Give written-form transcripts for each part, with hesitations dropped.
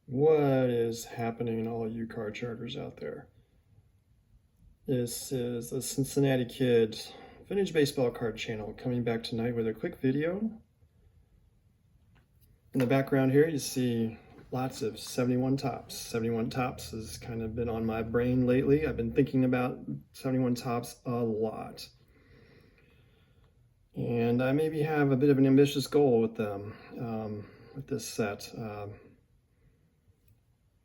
What is happening, all you card charters out there? This is the Cincinnati Kid Vintage Baseball Card channel coming back tonight with a quick video. In the background here, you see lots of 71 Topps. 71 Topps has kind of been on my brain lately. I've been thinking about 71 Topps a lot. And I maybe have a bit of an ambitious goal with them, with this set.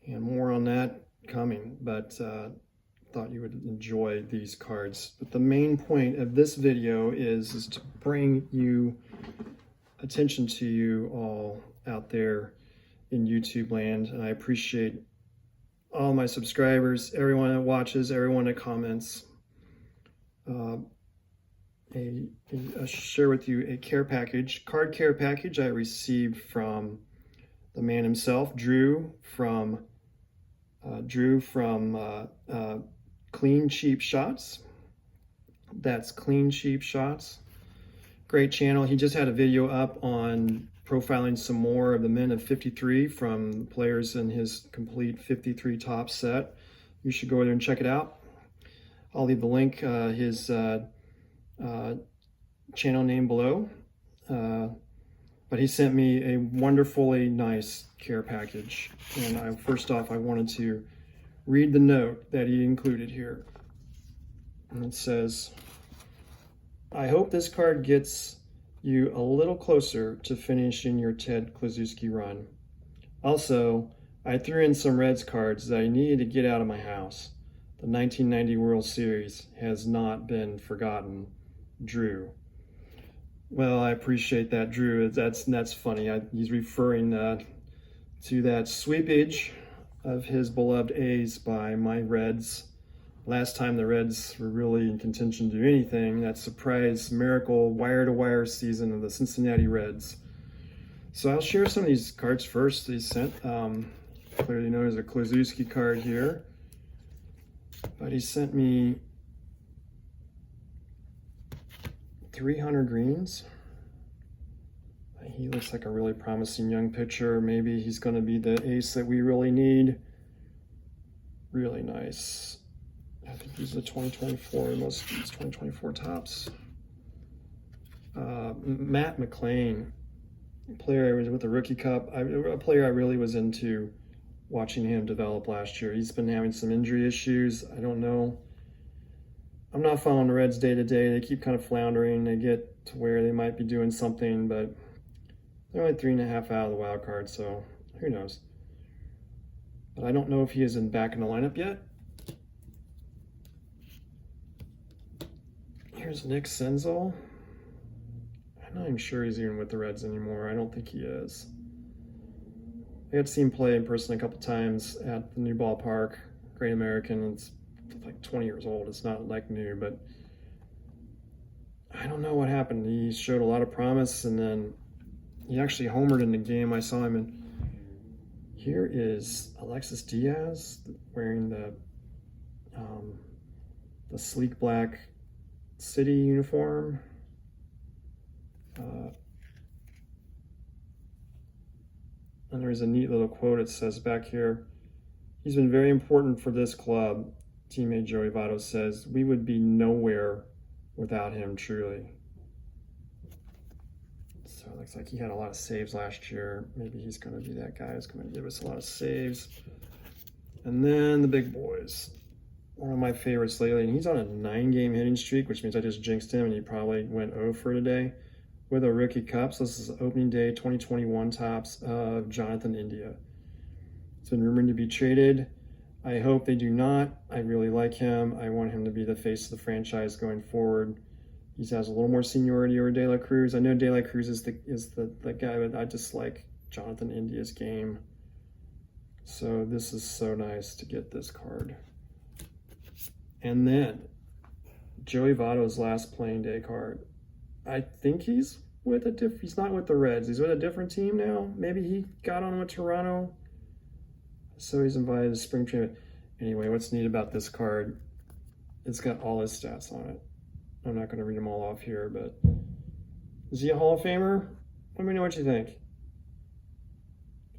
And more on that coming, but thought you would enjoy these cards. But the main point of this video is to bring you attention to you all out there in YouTube land. And I appreciate all my subscribers, everyone that watches, everyone that comments. I'll share with you a care package, card care package I received from the man himself, Drew from Clean Cheap Shots. That's Clean Cheap Shots. Great channel. He just had a video up on profiling some more of the men of 53 from players in his complete 53 top set. You should go there and check it out. I'll leave the link, his channel name below. But he sent me a wonderfully nice care package. And first off, I wanted to read the note that he included here. And it says, I hope this card gets you a little closer to finishing your Ted Kluszewski run. Also, I threw in some Reds cards that I needed to get out of my house. The 1990 World Series has not been forgotten. Drew. Well, I appreciate that, Drew. That's funny. He's referring to that sweepage of his beloved A's by my Reds. Last time the Reds were really in contention to do anything, that surprise miracle wire-to-wire season of the Cincinnati Reds. So I'll share some of these cards first. He sent, clearly known as a Kluszewski card here, but he sent me 300 greens. He looks like a really promising young pitcher. Maybe he's going to be the ace that we really need. Really nice. I think these are the 2024, most of these 2024 Topps. Matt McLain, player I was with the Rookie Cup. A player I really was into watching him develop last year. He's been having some injury issues. I don't know. I'm not following the Reds day to day. They keep kind of floundering. They get to where they might be doing something, but they're only 3.5 out of the wild card, so who knows. But I don't know if he is back in the lineup yet. Here's Nick Senzel. I'm not even sure he's even with the Reds anymore. I don't think he is. I got to see him play in person a couple times at the new ballpark, Great American. It's like 20 years old. It's not like new, but I don't know what happened. He showed a lot of promise, and then he actually homered in the game I saw him in. Here is Alexis Diaz wearing the sleek black City uniform. And there's a neat little quote it says back here, he's been very important for this club. Teammate Joey Votto says, we would be nowhere without him, truly. So it looks like he had a lot of saves last year. Maybe he's going to be that guy who's going to give us a lot of saves. And then the big boys. One of my favorites lately, and he's on a 9-game hitting streak, which means I just jinxed him, and he probably went 0 for today with a Rookie Cup. So this is opening day 2021 Topps of Jonathan India. It's been rumored to be traded. I hope they do not. I really like him. I want him to be the face of the franchise going forward. He has a little more seniority over De La Cruz. I know De La Cruz is the guy, but I just like Jonathan India's game. So this is so nice to get this card. And then Joey Votto's last playing day card. I think he's with he's not with the Reds. He's with a different team now. Maybe he got on with Toronto. So he's invited to spring training. Anyway, what's neat about this card, it's got all his stats on it. I'm not going to read them all off here, but is he a Hall of Famer? Let me know what you think.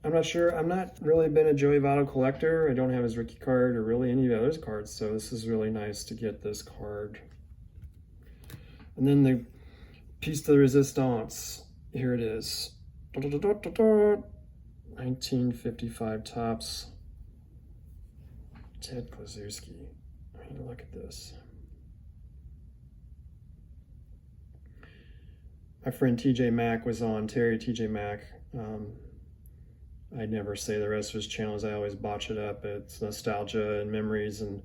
I'm not sure. I'm not really been a Joey Votto collector. I don't have his rookie card or really any of the other cards, so this is really nice to get this card. And then the piece de resistance. Here it is. 1955 Topps. Ted Kluszewski. I mean, look at this. My friend TJ Mack was on, Terry TJ Mack. I'd never say the rest of his channels. I always botch it up. It's nostalgia and memories, and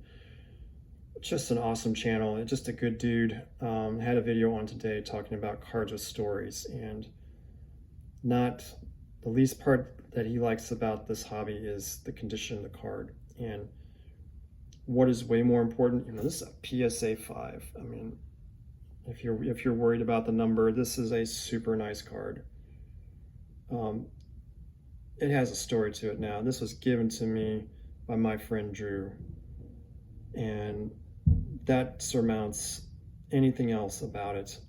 just an awesome channel. Just a good dude. Had a video on today talking about cards with stories, and not the least part that he likes about this hobby is the condition of the card. And what is way more important, this is a PSA 5. I mean, if you're worried about the number, this is a super nice card. It has a story to it now. This was given to me by my friend Drew, and that surmounts anything else about it,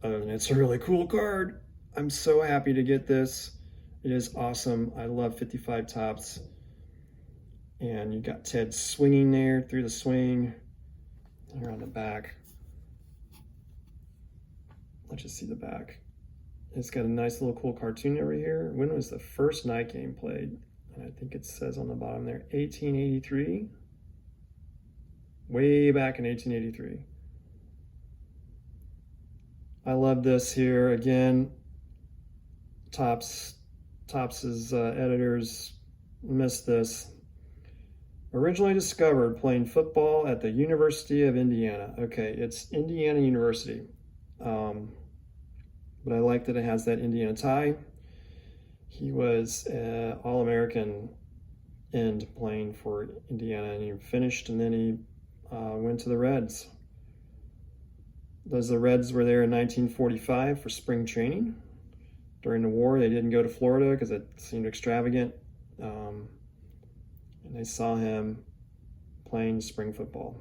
other than it's a really cool card. I'm so happy to get this. It is awesome. I love 55 Topps. And you got Ted swinging there through the swing. Here on the back. Let's just see the back. It's got a nice little cool cartoon over here. When was the first night game played? And I think it says on the bottom there, 1883. Way back in 1883. I love this here. Again, Topps's editors missed this. Originally discovered playing football at the University of Indiana. Okay, it's Indiana University. But I like that it has that Indiana tie. He was All-American end playing for Indiana, and he finished, and then he went to the Reds. The Reds were there in 1945 for spring training. During the war, they didn't go to Florida because it seemed extravagant. And they saw him playing spring football.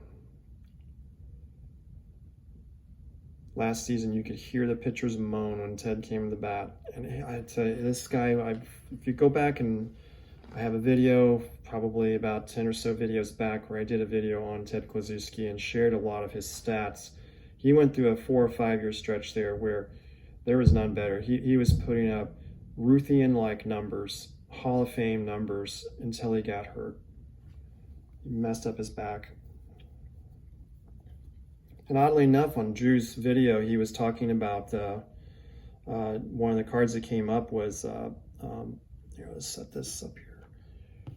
Last season, you could hear the pitchers moan when Ted came to the bat. And I tell you, this guy, if you go back, and I have a video, probably about 10 or so videos back, where I did a video on Ted Kluszewski and shared a lot of his stats. He went through a 4 or 5 year stretch there where there was none better. He was putting up Ruthian-like numbers, Hall of Fame numbers, until he got hurt. He messed up his back. And oddly enough, on Drew's video, he was talking about one of the cards that came up was, here, let's set this up here.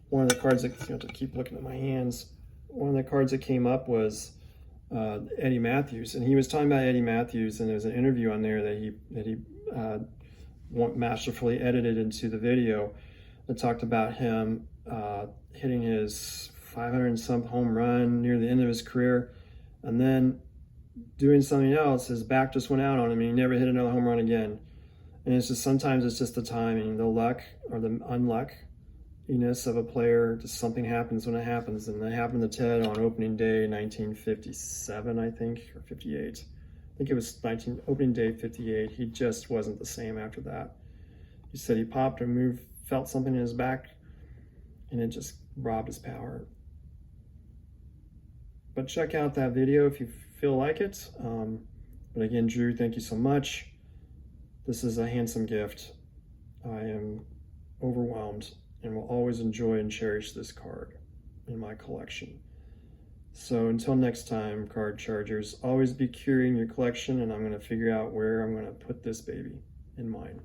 One of the cards that, you have to keep looking at my hands. One of the cards that came up was Eddie Matthews, and he was talking about Eddie Matthews, and there's an interview on there that he masterfully edited into the video that talked about him hitting his 500 and some home run near the end of his career, and then doing something else, his back just went out on him, and he never hit another home run again. And it's just, sometimes it's just the timing, the luck or the unluckiness of a player. Just something happens when it happens, and that happened to Ted on opening day 1957, I think, or 58. I think it was opening day 58. He just wasn't the same after that. He said he popped or felt something in his back, and it just robbed his power. But check out that video if you feel like it. But again, Drew, thank you so much. This is a handsome gift. I am overwhelmed and will always enjoy and cherish this card in my collection. So until next time, card chargers, always be curating your collection, and I'm going to figure out where I'm going to put this baby in mine.